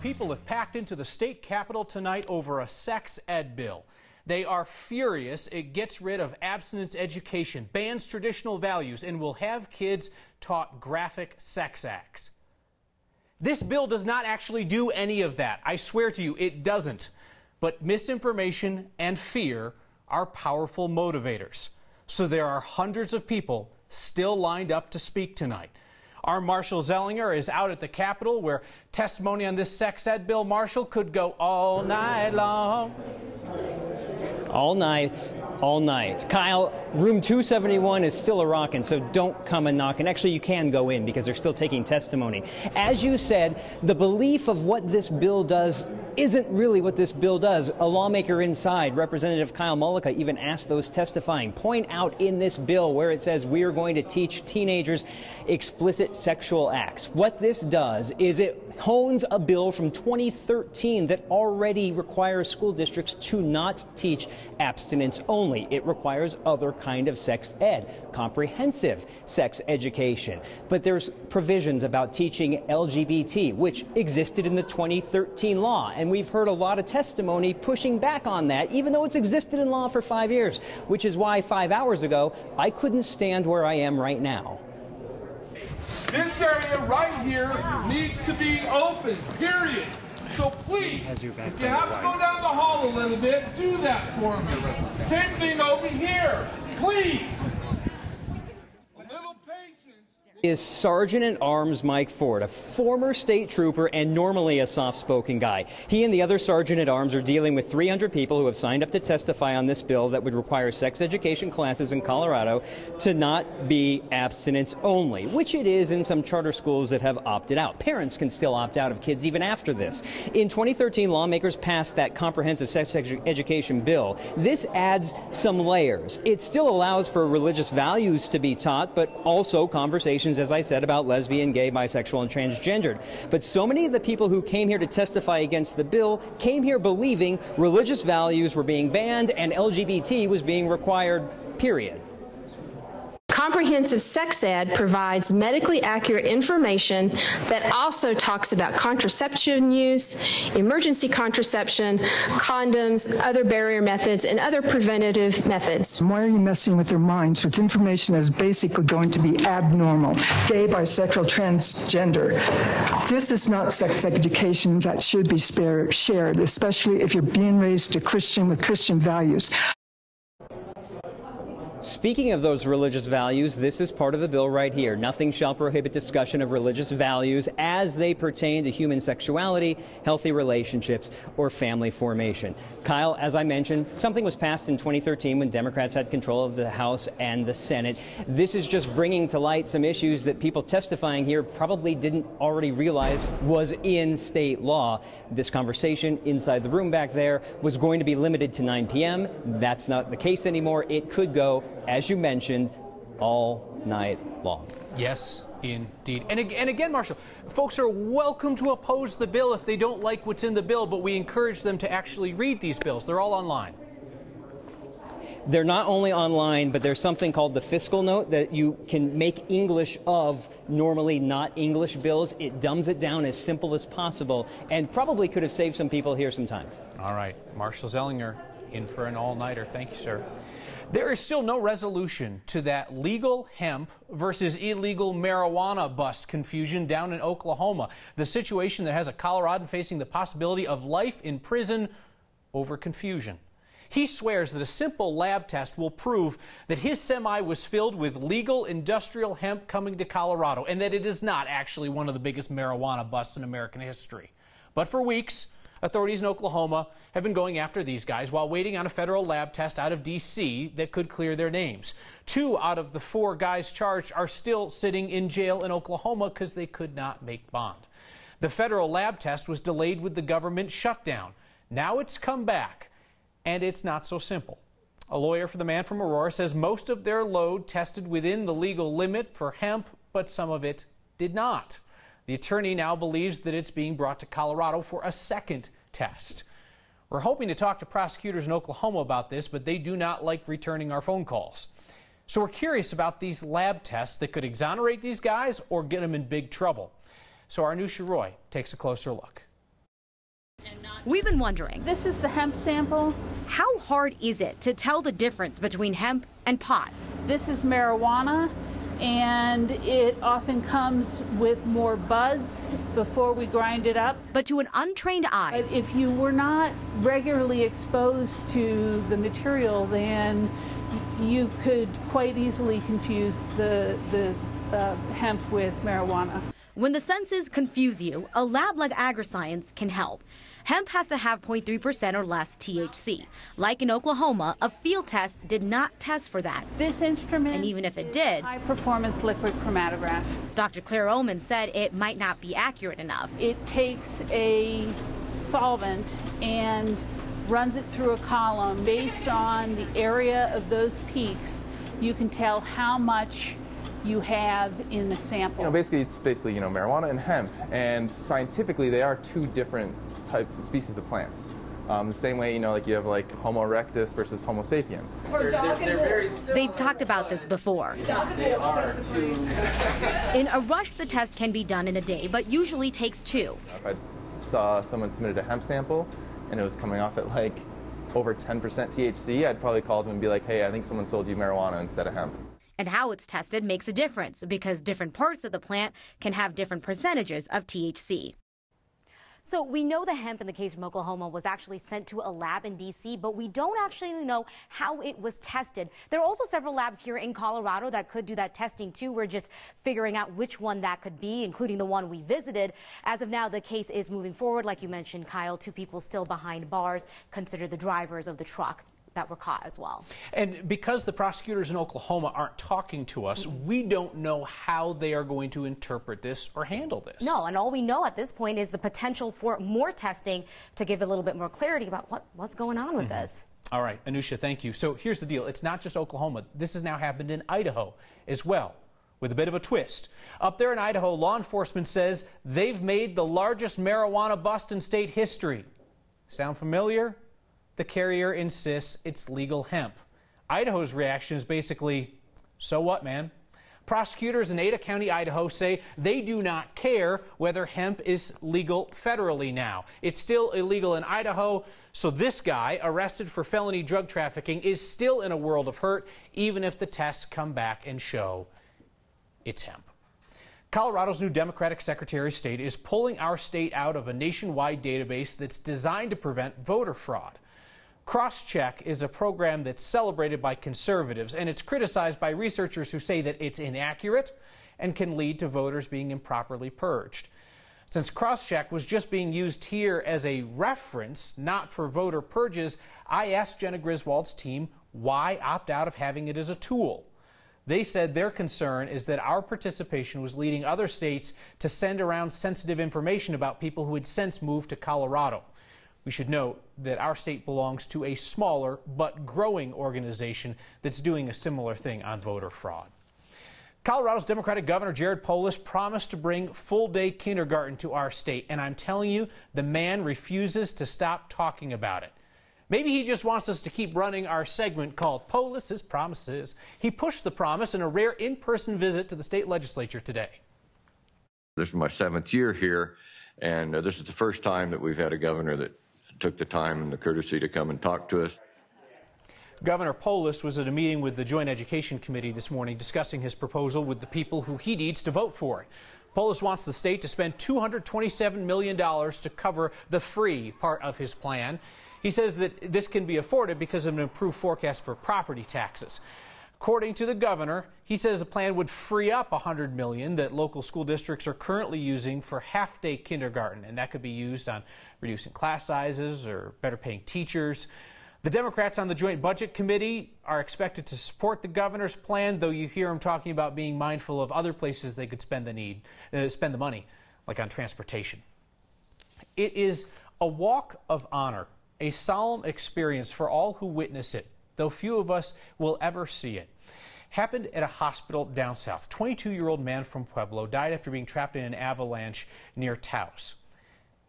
people have packed into the state capitol tonight over a sex ed bill. They are furious. It gets rid of abstinence education, bans traditional values, and will have kids taught graphic sex acts. This bill does not actually do any of that. I swear to you, it doesn't. But misinformation and fear are powerful motivators. So there are hundreds of people still lined up to speak tonight. Our Marshall Zellinger is out at the Capitol, where testimony on this sex ed bill, Marshall, could go all night long. All night, all night. Kyle, room 271 is still a rockin', so don't come and knock. And actually, you can go in because they're still taking testimony. As you said, the belief of what this bill does isn't really what this bill does. A lawmaker inside, Representative Kyle Mullica, even asked those testifying, point out in this bill where it says we are going to teach teenagers explicit sexual acts. What this does is it hones a bill from 2013 that already requires school districts to not teach abstinence only. It requires other kind of sex ed, comprehensive sex education. But there's provisions about teaching LGBT, which existed in the 2013 law. And we've heard a lot of testimony pushing back on that, even though it's existed in law for 5 years, which is why 5 hours ago, I couldn't stand where I am right now. This area right here needs to be open, period. So please, if you have to go down the hall a little bit, do that for me. Same thing over here, please. A little patience. Is Sergeant-at-Arms Mike Ford, a former state trooper and normally a soft-spoken guy. He and the other Sergeant-at-Arms are dealing with 300 people who have signed up to testify on this bill that would require sex education classes in Colorado to not be abstinence only, which it is in some charter schools that have opted out. Parents can still opt out of kids even after this. In 2013, lawmakers passed that comprehensive sex education bill. This adds some layers. It still allows for religious values to be taught, but also conversations, as I said, about lesbian, gay, bisexual, and transgendered. But so many of the people who came here to testify against the bill came here believing religious values were being banned and LGBT was being required, period. Comprehensive sex ed provides medically accurate information that also talks about contraception use, emergency contraception, condoms, other barrier methods, and other preventative methods. Why are you messing with their minds with information that is basically going to be abnormal? Gay, bisexual, transgender. This is not sex education that should be shared, especially if you're being raised a Christian with Christian values. Speaking of those religious values, this is part of the bill right here. Nothing shall prohibit discussion of religious values as they pertain to human sexuality, healthy relationships, or family formation. Kyle, as I mentioned, something was passed in 2013 when Democrats had control of the House and the Senate. This is just bringing to light some issues that people testifying here probably didn't already realize was in state law. This conversation inside the room back there was going to be limited to 9 p.m. That's not the case anymore. It could go, as you mentioned, all night long. Yes, indeed. And again, Marshall, folks are welcome to oppose the bill if they don't like what's in the bill, but we encourage them to actually read these bills. They're all online. They're not only online, but there's something called the fiscal note that you can make English of normally not English bills. It dumbs it down as simple as possible and probably could have saved some people here some time. All right. Marshall Zellinger in for an all-nighter. Thank you, sir. There is still no resolution to that legal hemp versus illegal marijuana bust confusion down in Oklahoma. The situation that has a Coloradan facing the possibility of life in prison over confusion. He swears that a simple lab test will prove that his semi was filled with legal industrial hemp coming to Colorado and that it is not actually one of the biggest marijuana busts in American history. But for weeks, authorities in Oklahoma have been going after these guys while waiting on a federal lab test out of D.C. that could clear their names. 2 out of the 4 guys charged are still sitting in jail in Oklahoma because they could not make bond. The federal lab test was delayed with the government shutdown. Now it's come back, and it's not so simple. A lawyer for the man from Aurora says most of their load tested within the legal limit for hemp, but some of it did not. The attorney now believes that it's being brought to Colorado for a second test. We're hoping to talk to prosecutors in Oklahoma about this, but they do not like returning our phone calls. So we're curious about these lab tests that could exonerate these guys or get them in big trouble. So our Anusha Roy takes a closer look. We've been wondering, this is the hemp sample. How hard is it to tell the difference between hemp and pot? This is marijuana, and it often comes with more buds before we grind it up. But to an untrained eye, but if you were not regularly exposed to the material, then you could quite easily confuse the hemp with marijuana. When the senses confuse you, a lab like AgriScience can help. Hemp has to have 0.3% or less THC. Like in Oklahoma, a field test did not test for that. This instrument, and even if it did, high-performance liquid chromatograph. Dr. Claire Oman said it might not be accurate enough. It takes a solvent and runs it through a column. Based on the area of those peaks, you can tell how much you have in a sample. Basically, it's marijuana and hemp, and scientifically they are two different species of plants. The same way, like you have Homo erectus versus Homo sapien. They're very similar. They've talked about this before. They are two. In a rush, the test can be done in a day, but usually takes 2. If I saw someone submitted a hemp sample and it was coming off at over 10% THC, I'd probably call them and be like, hey, I think someone sold you marijuana instead of hemp. And how it's tested makes a difference because different parts of the plant can have different percentages of THC. So we know the hemp in the case from Oklahoma was actually sent to a lab in D.C., but we don't actually know how it was tested. There are also several labs here in Colorado that could do that testing too. We're just figuring out which one that could be, including the one we visited. As of now, the case is moving forward. Like you mentioned, Kyle, 2 people still behind bars, considered the drivers of the truck that were caught as well. And because the prosecutors in Oklahoma aren't talking to us, we don't know how they are going to interpret this or handle this. No, and all we know at this point is the potential for more testing to give a little bit more clarity about what's going on with this. All right, Anusha, thank you. So here's the deal. It's not just Oklahoma. This has now happened in Idaho as well, with a bit of a twist. Up there in Idaho, law enforcement says they've made the largest marijuana bust in state history. Sound familiar? The carrier insists it's legal hemp. Idaho's reaction is basically, so what, man? Prosecutors in Ada County, Idaho say they do not care whether hemp is legal federally now. It's still illegal in Idaho, so this guy, arrested for felony drug trafficking, is still in a world of hurt, even if the tests come back and show it's hemp. Colorado's new Democratic Secretary of State is pulling our state out of a nationwide database that's designed to prevent voter fraud. Crosscheck is a program that's celebrated by conservatives, and it's criticized by researchers who say that it's inaccurate and can lead to voters being improperly purged. Since Crosscheck was just being used here as a reference, not for voter purges, I asked Jenna Griswold's team why opt out of having it as a tool. They said their concern is that our participation was leading other states to send around sensitive information about people who had since moved to Colorado. We should note that our state belongs to a smaller but growing organization that's doing a similar thing on voter fraud. Colorado's Democratic Governor Jared Poliss promised to bring full-day kindergarten to our state, and I'm telling you, the man refuses to stop talking about it. Maybe he just wants us to keep running our segment called Poliss Promises. He pushed the promise in a rare in-person visit to the state legislature today. This is my 7th year here, and this is the first time that we've had a governor that took the time and the courtesy to come and talk to us. Governor Poliss was at a meeting with the Joint Education Committee this morning discussing his proposal with the people who he needs to vote for it. Poliss wants the state to spend $227 million to cover the free part of his plan. He says that this can be afforded because of an improved forecast for property taxes. According to the governor, he says the plan would free up $100 million that local school districts are currently using for half-day kindergarten, and that could be used on reducing class sizes or better paying teachers. The Democrats on the Joint Budget Committee are expected to support the governor's plan, though you hear them talking about being mindful of other places they could spend the money, like on transportation. It is a walk of honor, a solemn experience for all who witness it, though few of us will ever see it. Happened at a hospital down south. 22-year-old man from Pueblo died after being trapped in an avalanche near Taos.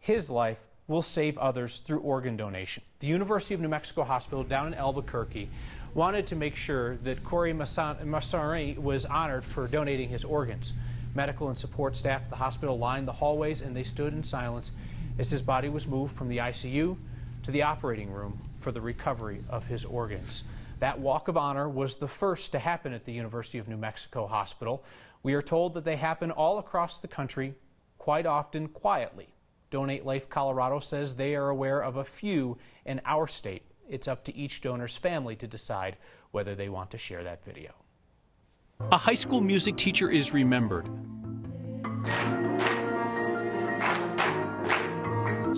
His life will save others through organ donation. The University of New Mexico Hospital down in Albuquerque wanted to make sure that Corey Massari was honored for donating his organs. Medical and support staff at the hospital lined the hallways, and they stood in silence as his body was moved from the ICU to the operating room for the recovery of his organs. That walk of honor was the first to happen at the University of New Mexico Hospital. We are told that they happen all across the country, quite often quietly. Donate Life Colorado says they are aware of a few in our state. It's up to each donor's family to decide whether they want to share that video. A high school music teacher is remembered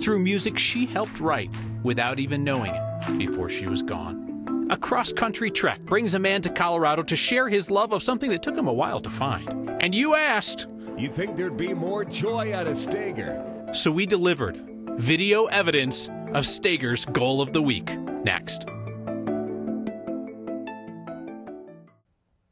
through music she helped write without even knowing it before she was gone. A cross-country trek brings a man to Colorado to share his love of something that took him a while to find. And you asked, you'd think there'd be more joy out of Staeger. So we delivered video evidence of Staeger's goal of the week. Next.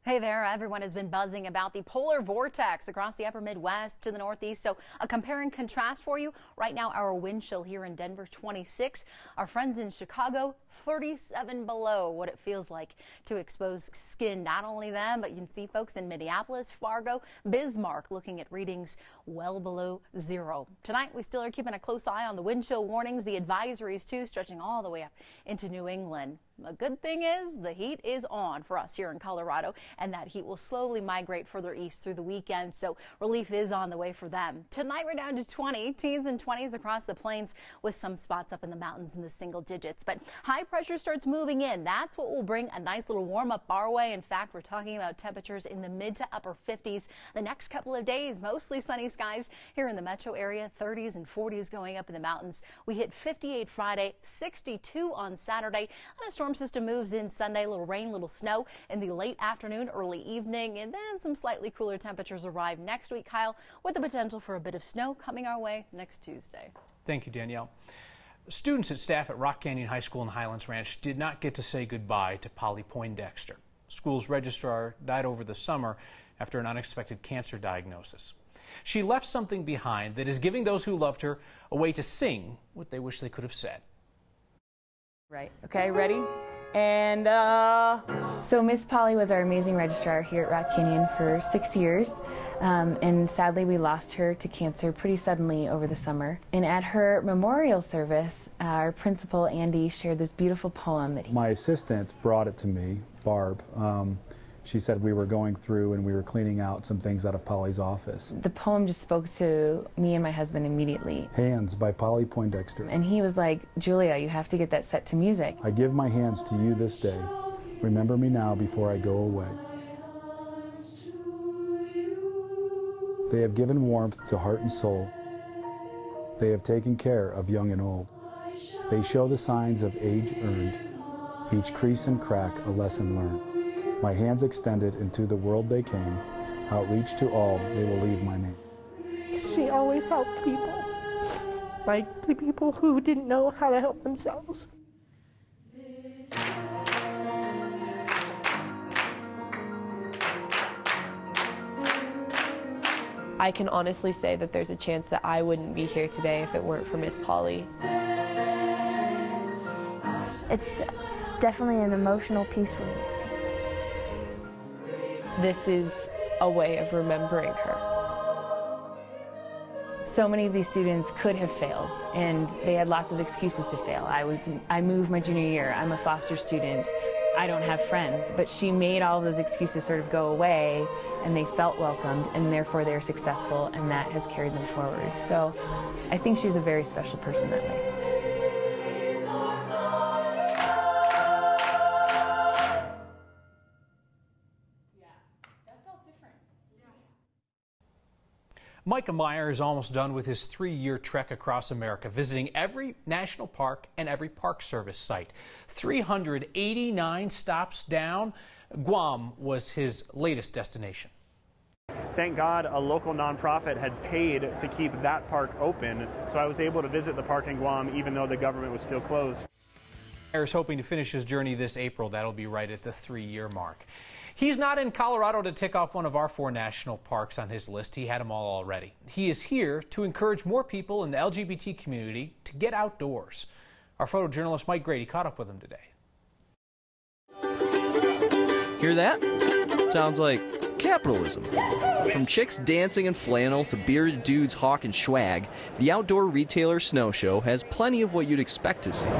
Hey there, everyone has been buzzing about the polar vortex across the upper Midwest to the Northeast. So a compare and contrast for you. Right now, our wind chill here in Denver, 26. Our friends in Chicago, 37 below, what it feels like to expose skin. Not only them, but you can see folks in Minneapolis, Fargo, Bismarck looking at readings well below zero. Tonight, we still are keeping a close eye on the wind chill warnings, the advisories too, stretching all the way up into New England. The good thing is the heat is on for us here in Colorado, and that heat will slowly migrate further east through the weekend, so relief is on the way for them. Tonight we're down to 20, teens and 20s across the plains with some spots up in the mountains in the single digits. But high pressure starts moving in. That's what will bring a nice little warm up our way. In fact, we're talking about temperatures in the mid to upper 50s the next couple of days. Mostly sunny skies here in the metro area, 30s and 40s going up in the mountains. We hit 58 Friday, 62 on Saturday, and a storm system moves in Sunday. Little rain, little snow in the late afternoon, early evening, and then some slightly cooler temperatures arrive next week, Kyle, with the potential for a bit of snow coming our way next Tuesday. Thank you, Danielle. Students and staff at Rock Canyon High School and Highlands Ranch did not get to say goodbye to Polly Poindexter. School's registrar died over the summer after an unexpected cancer diagnosis. She left something behind that is giving those who loved her a way to sing what they wish they could have said. Right, okay, ready? And so Miss Polly was our amazing registrar here at Rock Canyon for 6 years, and sadly we lost her to cancer pretty suddenly over the summer. And at her memorial service, our principal Andy shared this beautiful poem that my assistant brought it to me, Barb. She said we were going through and we were cleaning out some things out of Polly's office. The poem just spoke to me and my husband immediately. Hands by Polly Poindexter. And he was like, Julia, you have to get that set to music. I give my hands to you this day. Remember me now before I go away. They have given warmth to heart and soul. They have taken care of young and old. They show the signs of age earned. Each crease and crack a lesson learned. My hands extended into the world they came, outreach to all, they will leave my name. She always helped people, like the people who didn't know how to help themselves. I can honestly say that there's a chance that I wouldn't be here today if it weren't for Miss Polly. It's definitely an emotional piece for me to sing. This is a way of remembering her. So many of these students could have failed, and they had lots of excuses to fail. I moved my junior year, I'm a foster student, I don't have friends, but she made all of those excuses sort of go away, and they felt welcomed, and therefore they're successful, and that has carried them forward. So I think she was a very special person that way. Micah Meyer is almost done with his 3-year trek across America, visiting every national park and every Park Service site. 389 stops down. Guam was his latest destination. Thank God a local nonprofit had paid to keep that park open, so I was able to visit the park in Guam even though the government was still closed. Meyer is hoping to finish his journey this April. That'll be right at the 3-year mark. He's not in Colorado to tick off one of our 4 national parks on his list. He had them all already. He is here to encourage more people in the LGBT community to get outdoors. Our photojournalist Mike Grady caught up with him today. Hear that? Sounds like Capitalism. From chicks dancing in flannel to bearded dudes hawking swag, the outdoor retailer Snow Show has plenty of what you'd expect to see.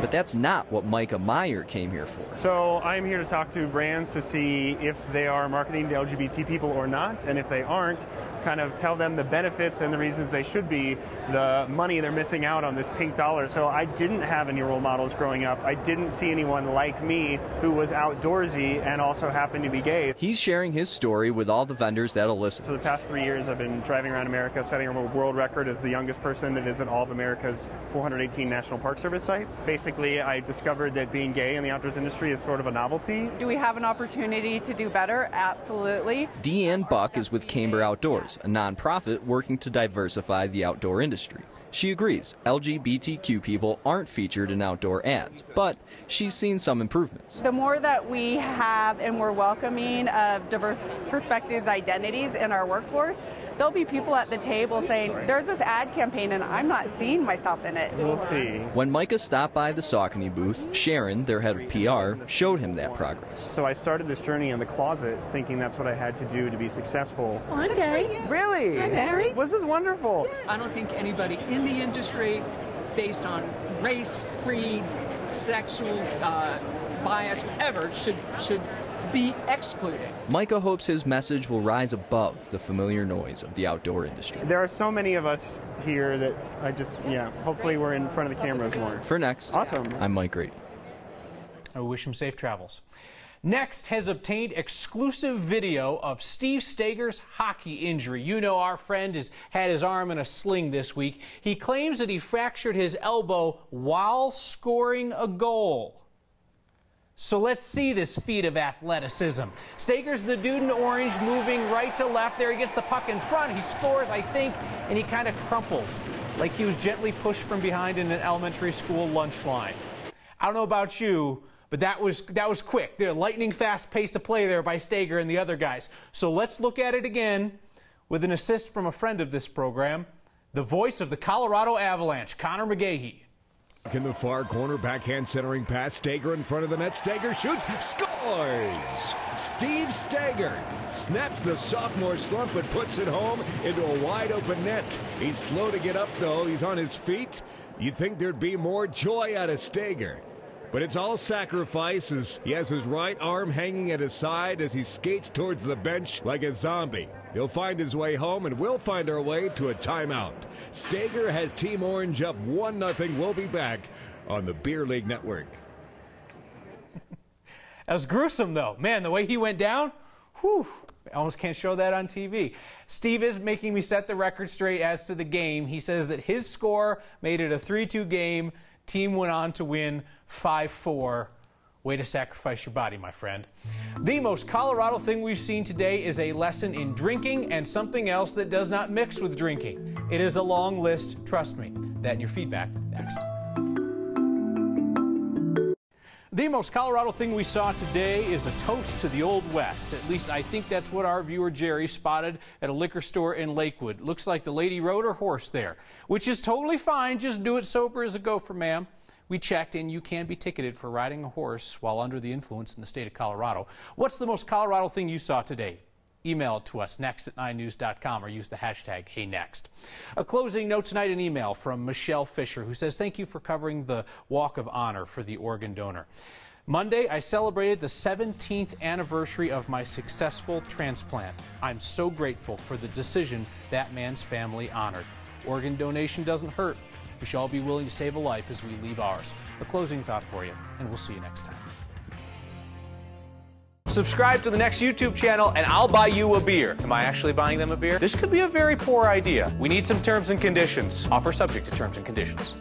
But that's not what Micah Meyer came here for. So I'm here to talk to brands to see if they are marketing to LGBT people or not, and if they aren't, kind of tell them the benefits and the reasons they should be, the money they're missing out on this pink dollar. So I didn't have any role models growing up. I didn't see anyone like me who was outdoorsy and also happened to be gay. He's sharing his story with all the vendors that'll listen. For the past 3 years, I've been driving around America, setting a world record as the youngest person to visit all of America's 418 National Park Service sites. Basically, I discovered that being gay in the outdoors industry is sort of a novelty. Do we have an opportunity to do better? Absolutely. Deanne Buck is with Camber Outdoors, a nonprofit working to diversify the outdoor industry. She agrees LGBTQ people aren't featured in outdoor ads, but she's seen some improvements. The more that we have and we're welcoming of diverse perspectives, identities in our workforce, there'll be people at the table saying, there's this ad campaign and I'm not seeing myself in it. We'll see. When Micah stopped by the Saucony booth, Sharon, their head of PR, showed him that progress. So I started this journey in the closet thinking that's what I had to do to be successful. Oh, I'm gay. Really? I'm married. This is wonderful. I don't think anybody in the industry, based on race, creed, sexual bias, whatever, should be excluded. Micah hopes his message will rise above the familiar noise of the outdoor industry. There are so many of us here that hopefully we're in front of the cameras more. For Next, awesome. I'm Mike Grady. I wish him safe travels. Next has obtained exclusive video of Steve Staeger's hockey injury. You know our friend has had his arm in a sling this week. He claims that he fractured his elbow while scoring a goal. So let's see this feat of athleticism. Staeger's the dude in orange moving right to left. There he gets the puck in front. He scores, I think, and he kind of crumples like he was gently pushed from behind in an elementary school lunch line. I don't know about you, but that was quick. The lightning fast pace of play there by Staeger and the other guys. So let's look at it again with an assist from a friend of this program, the voice of the Colorado Avalanche, Connor McGahey. In the far corner, backhand centering pass, Staeger in front of the net. Staeger shoots, scores! Steve Staeger snaps the sophomore slump and puts it home into a wide open net. He's slow to get up though, he's on his feet. You'd think there'd be more joy out of Staeger. But it's all sacrifice as he has his right arm hanging at his side as he skates towards the bench like a zombie. He'll find his way home, and we'll find our way to a timeout. Staeger has Team Orange up 1-0. We'll be back on the Beer League Network. That was gruesome, though. Man, the way he went down, whew, I almost can't show that on TV. Steve is making me set the record straight as to the game. He says that his score made it a 3-2 game. Team went on to win 5-4. Way to sacrifice your body, my friend. The most Colorado thing we've seen today is a lesson in drinking and something else that does not mix with drinking. It is a long list, trust me. That and your feedback next. The most Colorado thing we saw today is a toast to the Old West. At least I think that's what our viewer Jerry spotted at a liquor store in Lakewood. Looks like the lady rode her horse there, which is totally fine. Just do it sober as a gopher, ma'am. We checked, and you can be ticketed for riding a horse while under the influence in the state of Colorado. What's the most Colorado thing you saw today? Email it to us, next@9news.com, or use the hashtag HeyNext. A closing note tonight, an email from Michelle Fisher, who says, thank you for covering the Walk of Honor for the organ donor. Monday, I celebrated the 17th anniversary of my successful transplant. I'm so grateful for the decision that man's family honored. Organ donation doesn't hurt. We should all be willing to save a life as we leave ours. A closing thought for you, and we'll see you next time. Subscribe to the Next YouTube channel, and I'll buy you a beer. Am I actually buying them a beer? This could be a very poor idea. We need some terms and conditions. Offer subject to terms and conditions.